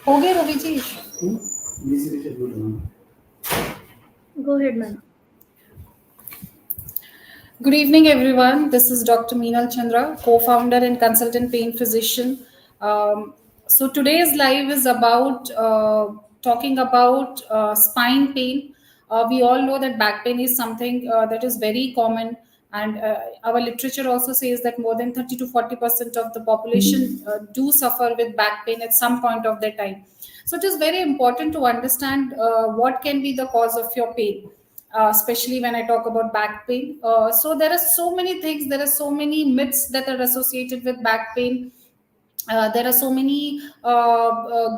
हो गए Ravi ji. Go ahead, ma'am. Good evening, everyone. This is Dr. Minal Chandra, co-founder and consultant pain physician. So today's live is about talking about spine pain. We all know that back pain is something that is very common, and our literature also says that more than 30 to 40% of the population do suffer with back pain at some point of their time. So it is very important to understand what can be the cause of your pain, especially when I talk about back pain. So there are so many things, there are so many myths that are associated with back pain. There are so many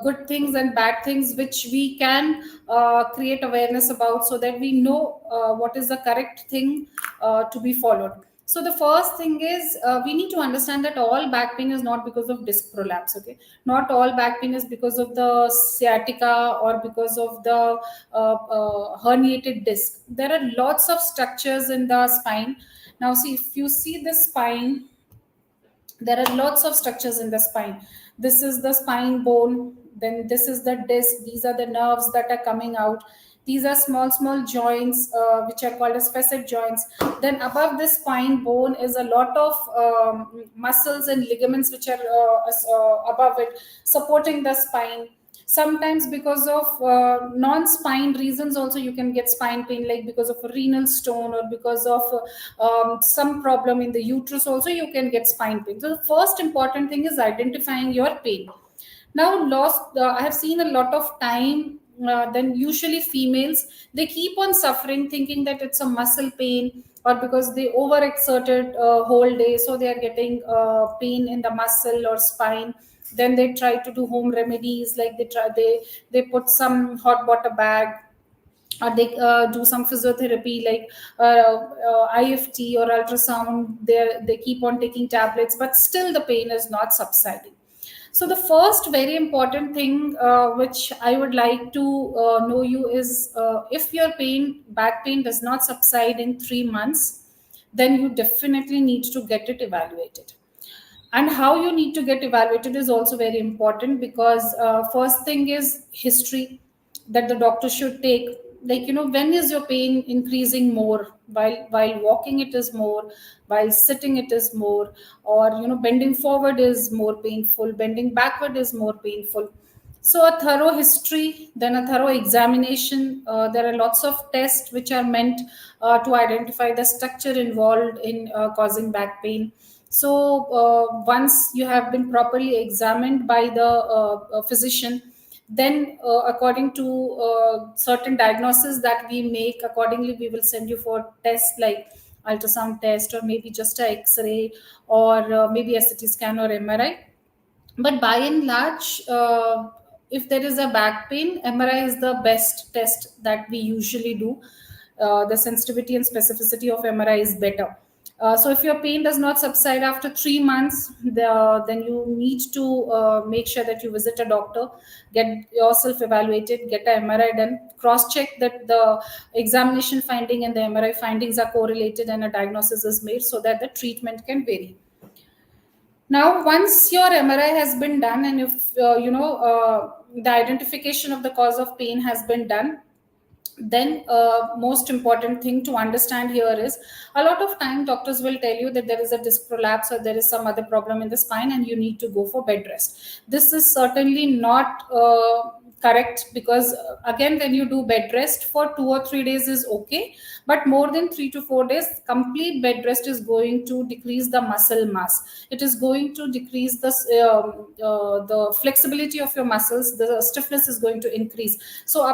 good things and bad things which we can create awareness about, so that we know what is the correct thing to be followed. So the first thing is, we need to understand that all back pain is not because of disc prolapse. Okay, not all back pain is because of the sciatica or because of the herniated disc. There are lots of structures in the spine. Now see, if you see the spine, there are lots of structures in the spine. This is the spine bone, then this is the disc, these are the nerves that are coming out. These are small joints, which are called as facet joints. Then above this spine bone is a lot of muscles and ligaments which are above it, supporting the spine. Sometimes because of non-spine reasons also you can get spine pain, like because of a renal stone or because of some problem in the uterus also you can get spine pain. So the first important thing is identifying your pain. Now lost, I have seen a lot of time, then usually females, they keep on suffering thinking that it's a muscle pain, or because they overexerted whole day, so they are getting pain in the muscle or spine. Then they try to do home remedies, like they put some hot water bag, or they do some physiotherapy like IFT or ultrasound. They keep on taking tablets, but still the pain is not subsiding. So the first very important thing which I would like to know you is, if your back pain does not subside in 3 months, then you definitely need to get it evaluated. And how you need to get evaluated is also very important, because first thing is history that the doctor should take. Like, when is your pain increasing more? While walking it is more, while sitting it is more, or bending forward is more painful, bending backward is more painful. So a thorough history, then a thorough examination. There are lots of tests which are meant to identify the structure involved in causing back pain. So once you have been properly examined by the physician, then according to certain diagnosis that we make, accordingly we will send you for tests like ultrasound test, or maybe just a x-ray, or maybe a CT scan or MRI. But by and large, if there is a back pain, MRI is the best test that we usually do. The sensitivity and specificity of MRI is better. So if your pain does not subside after 3 months, then you need to make sure that you visit a doctor, get yourself evaluated, get a MRI done, cross check that the examination finding and the MRI findings are correlated, and a diagnosis is made, so that the treatment can vary. Now, once your MRI has been done, and if the identification of the cause of pain has been done, then most important thing to understand here is, a lot of time doctors will tell you that there is a disc prolapse or there is some other problem in the spine and you need to go for bed rest. This is certainly not correct, because again, when you do bed rest for 2 or 3 days is okay, but more than 3 to 4 days complete bed rest is going to decrease the muscle mass. It is going to decrease the flexibility of your muscles. The stiffness is going to increase. So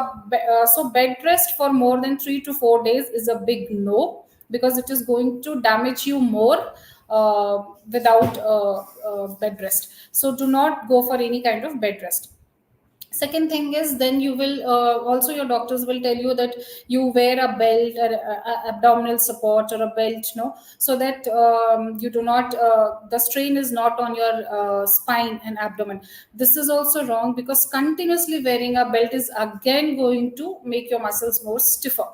bed rest for more than 3 to 4 days is a big no, because it is going to damage you more without bed rest. So do not go for any kind of bed rest. Second thing is, then you will also, your doctors will tell you that you wear a belt or abdominal support or a belt, so that you do not the strain is not on your spine and abdomen. This is also wrong, because continuously wearing a belt is again going to make your muscles more stiffer.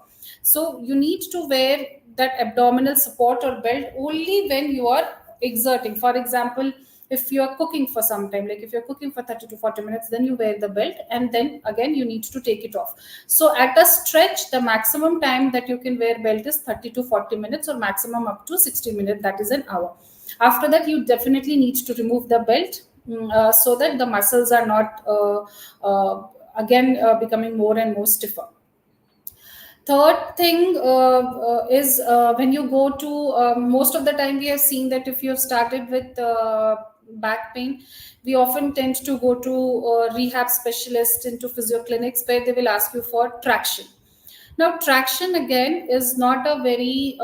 So you need to wear that abdominal support or belt only when you are exerting. For example, If you're cooking for some time, like if you're cooking for 30 to 40 minutes, then you wear the belt, and then again you need to take it off. So at a stretch, the maximum time that you can wear belt is 30 to 40 minutes, or maximum up to 60 minutes, that is an hour. After that, you definitely need to remove the belt, so that the muscles are not again becoming more and more stiffer. Third thing is when you go to most of the time we have seen that if you have started with back pain, we often tend to go to rehab specialists, into physio clinics, where they will ask you for traction. Now traction again is not a very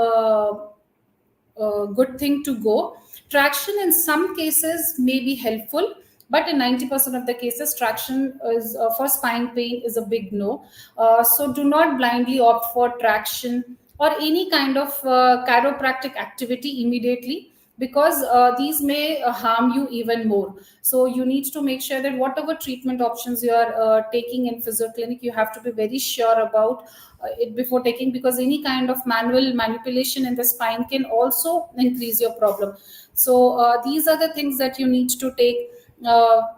good thing to go. Traction in some cases may be helpful, but in 90% of the cases, traction is for spine pain is a big no. So do not blindly opt for traction or any kind of chiropractic activity immediately, because these may harm you even more. So you need to make sure that whatever treatment options you are taking in physio clinic, you have to be very sure about it before taking, because any kind of manual manipulation in the spine can also increase your problem. So these are the things that you need to take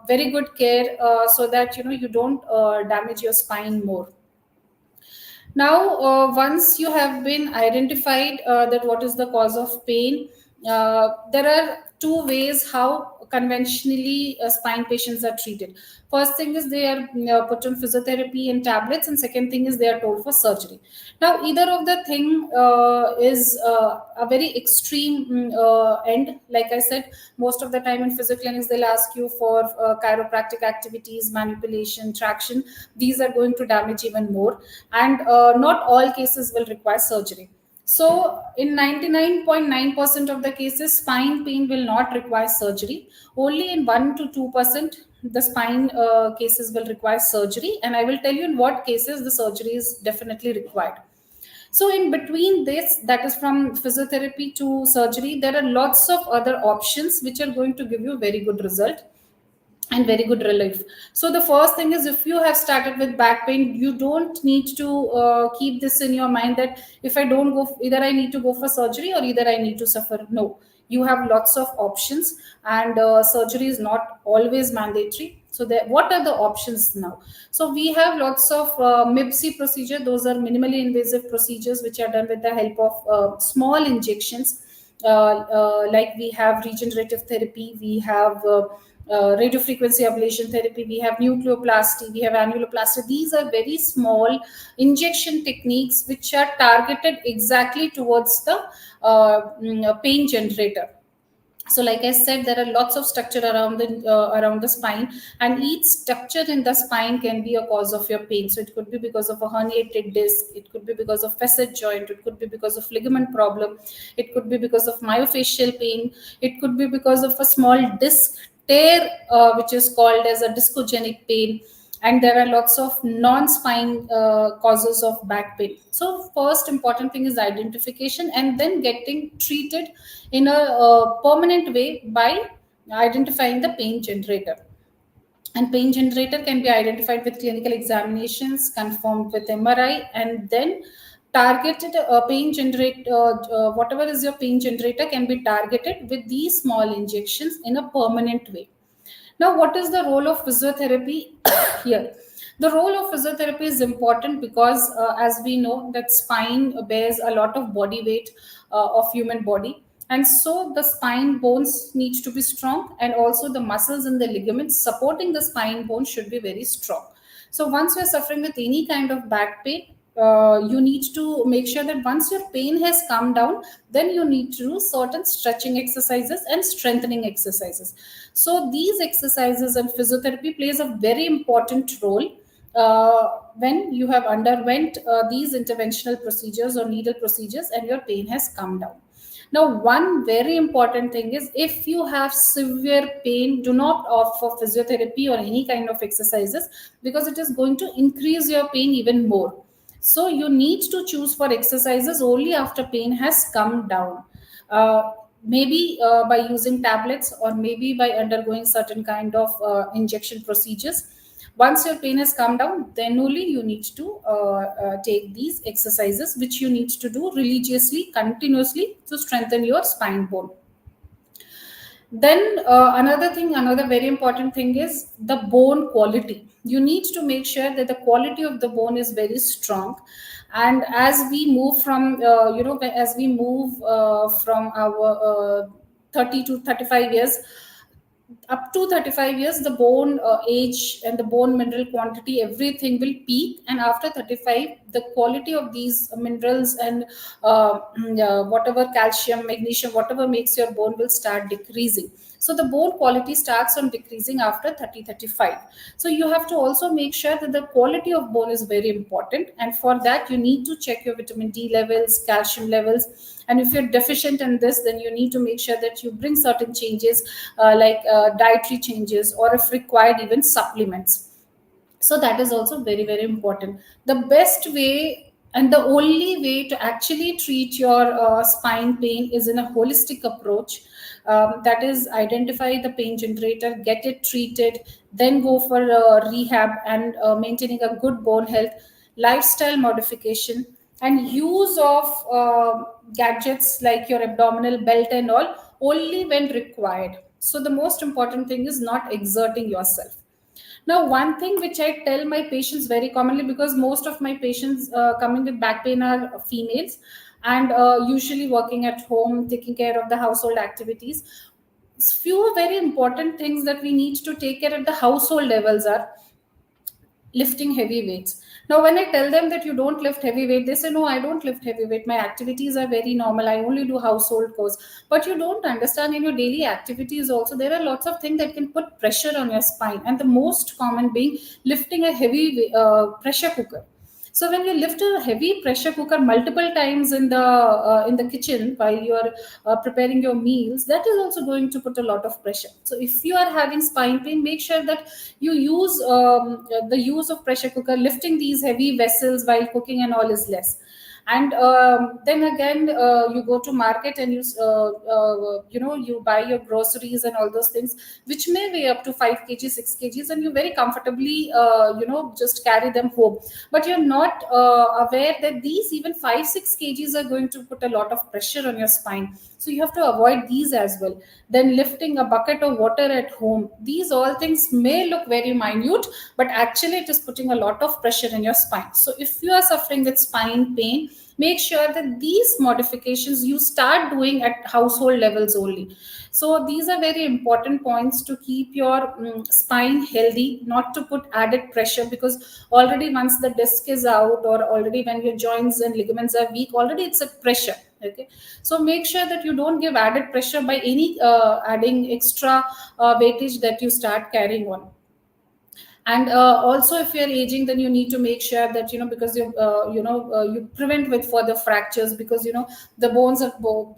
very good care, so that you don't damage your spine more. Now, once you have been identified that what is the cause of pain, there are two ways how conventionally spine patients are treated. First thing is they are put on physiotherapy and tablets, and second thing is they are told for surgery. Now, either of the thing is a very extreme end. Like I said, most of the time in physio clinics, they'll ask you for chiropractic activities, manipulation, traction. These are going to damage even more, and not all cases will require surgery. So, in 99.9% of the cases, spine pain will not require surgery. Only in 1 to 2%, the spine cases will require surgery. And I will tell you in what cases the surgery is definitely required. So, in between this, that is from physiotherapy to surgery, there are lots of other options which are going to give you very good result and very good relief. So the first thing is, if you have started with back pain, you don't need to keep this in your mind that if I don't go, either I need to go for surgery or either I need to suffer. No, you have lots of options, and surgery is not always mandatory. So what are the options now? So we have lots of MIBC procedure. Those are minimally invasive procedures which are done with the help of small injections. Like we have regenerative therapy, we have radio frequency ablation therapy, we have nucleoplasty, we have annuloplasty. These are very small injection techniques which are targeted exactly towards the pain generator. So like I said, there are lots of structure around the spine, and each structure in the spine can be a cause of your pain. So it could be because of a herniated disc, it could be because of facet joint, it could be because of ligament problem, it could be because of myofascial pain, it could be because of a small disc tear, which is called as a discogenic pain. And there are lots of non-spine causes of back pain. So first important thing is identification, and then getting treated in a permanent way by identifying the pain generator. And pain generator can be identified with clinical examinations, confirmed with MRI, and then targeted pain generate whatever is your pain generator can be targeted with these small injections in a permanent way. Now, what is the role of physiotherapy here? The role of physiotherapy is important because, as we know, that spine bears a lot of body weight of human body, and so the spine bones needs to be strong, and also the muscles and the ligaments supporting the spine bone should be very strong. So, once you are suffering with any kind of back pain, you need to make sure that once your pain has come down, then you need to do certain stretching exercises and strengthening exercises. So these exercises and physiotherapy plays a very important role when you have underwent these interventional procedures or needle procedures and your pain has come down. Now, one very important thing is, if you have severe pain, do not opt for physiotherapy or any kind of exercises, because it is going to increase your pain even more. So you need to choose for exercises only after pain has come down. Maybe by using tablets, or maybe by undergoing certain kind of injection procedures. Once your pain has come down, then only you need to take these exercises, which you need to do religiously, continuously, to strengthen your spine bone. Then another very important thing is the bone quality. You need to make sure that the quality of the bone is very strong. And as we move from as we move from our 30 to 35 years, up to 35 years, the bone age and the bone mineral quantity, everything will peak. And after 35, the quality of these minerals and whatever calcium, magnesium, whatever makes your bone, will start decreasing. So the bone quality starts on decreasing after 30-35. So you have to also make sure that the quality of bone is very important, and for that you need to check your vitamin D levels, calcium levels. And if you're deficient in this, then you need to make sure that you bring certain changes, dietary changes, or if required, even supplements. So that is also very, very important. The best way and the only way to actually treat your spine pain is in a holistic approach. That is, identify the pain generator, get it treated, then go for rehab and maintaining a good bone health, lifestyle modification, and use of gadgets like your abdominal belt and all, only when required. So the most important thing is not exerting yourself. Now, one thing which I tell my patients very commonly, because most of my patients coming with back pain are females, and usually working at home, taking care of the household activities. Few very important things that we need to take care at the household levels are lifting heavy weights. Now, when I tell them that you don't lift heavy weight, they say, no, I don't lift heavy weight. My activities are very normal. I only do household chores. But you don't understand, in your daily activities also, there are lots of things that can put pressure on your spine. And the most common being lifting a heavy pressure cooker. So when you lift a heavy pressure cooker multiple times in the kitchen while you are preparing your meals, that is also going to put a lot of pressure. So if you are having spine pain, make sure that you use the use of pressure cooker, lifting these heavy vessels while cooking and all is less. And then again, you go to market and you buy your groceries and all those things, which may weigh up to 5 kg, 6 kgs, and you very comfortably just carry them home. But you're not aware that these even 5, 6 kgs are going to put a lot of pressure on your spine. So you have to avoid these as well. Then lifting a bucket of water at home, these all things may look very minute, but actually it is putting a lot of pressure in your spine. So if you are suffering with spine pain, make sure that these modifications you start doing at household levels only. So these are very important points to keep your spine healthy, not to put added pressure, because already once the disc is out, or already when your joints and ligaments are weak, already it's a pressure. Okay, so make sure that you don't give added pressure by any adding extra weightage that you start carrying on. And also, if you're aging, then you need to make sure that, because you prevent with further fractures, because the bones are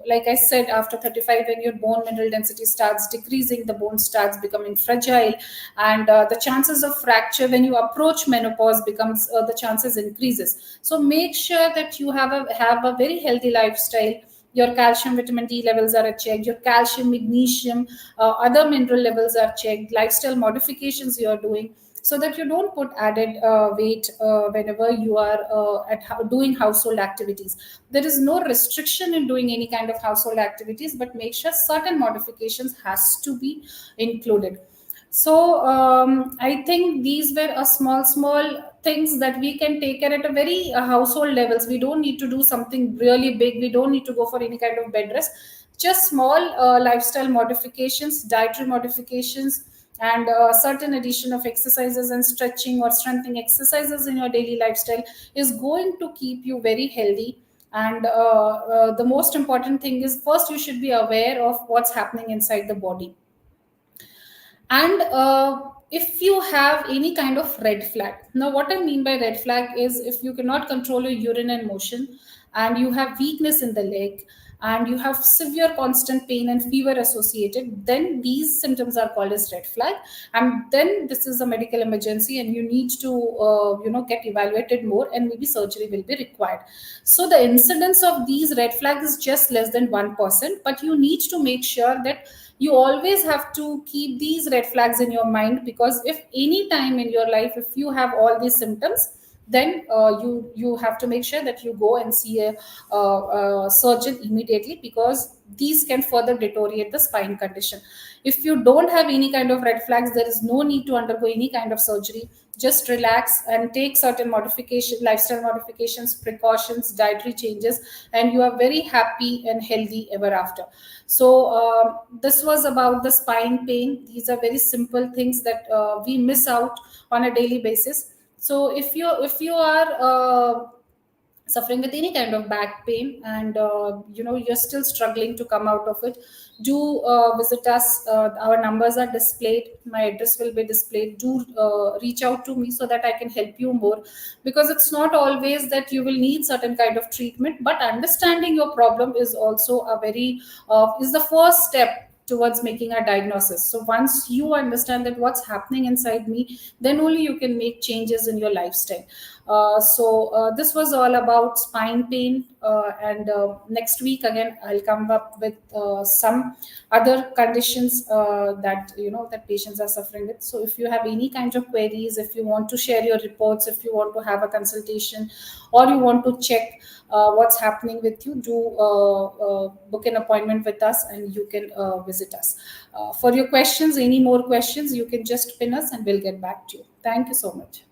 like I said, after 35, when your bone mineral density starts decreasing, the bone starts becoming fragile, and the chances of fracture when you approach menopause becomes the chances increases. So make sure that you have a very healthy lifestyle. Your calcium, vitamin D levels are checked, your calcium, magnesium, other mineral levels are checked, lifestyle modifications you are doing, so that you don't put added weight whenever you are doing household activities. There is no restriction in doing any kind of household activities, but make sure certain modifications has to be included. So I think these were a small things that we can take care at a very household levels. We don't need to do something really big. We don't need to go for any kind of bed rest. Just small lifestyle modifications, dietary modifications, and certain addition of exercises and stretching or strengthening exercises in your daily lifestyle is going to keep you very healthy. And the most important thing is, first you should be aware of what's happening inside the body. And if you have any kind of red flag, now what I mean by red flag is, if you cannot control your urine and motion, and you have weakness in the leg, and you have severe constant pain and fever associated, then these symptoms are called as red flag. And then this is a medical emergency, and you need to get evaluated more, and maybe surgery will be required. So the incidence of these red flags is just less than 1%, but you need to make sure that you always have to keep these red flags in your mind, because if any time in your life, if you have all these symptoms, then you have to make sure that you go and see a surgeon immediately, because these can further deteriorate the spine condition. If you don't have any kind of red flags, there is no need to undergo any kind of surgery. Just relax and take certain modification, lifestyle modifications, precautions, dietary changes, and you are very happy and healthy ever after. So this was about the spine pain. These are very simple things that we miss out on a daily basis. So if you are suffering with any kind of back pain, and you're still struggling to come out of it, do visit us. Our numbers are displayed, my address will be displayed. Do reach out to me so that I can help you more, because it's not always that you will need certain kind of treatment, but understanding your problem is also a very is the first step towards making a diagnosis. So once you understand that what's happening inside me, then only you can make changes in your lifestyle. So this was all about spine pain, and next week again I'll come up with some other conditions that that patients are suffering with. So if you have any kind of queries, if you want to share your reports, if you want to have a consultation, or you want to check what's happening with you, do book an appointment with us, and you can visit us. For your questions, any more questions, you can just pin us and we'll get back to you. Thank you so much.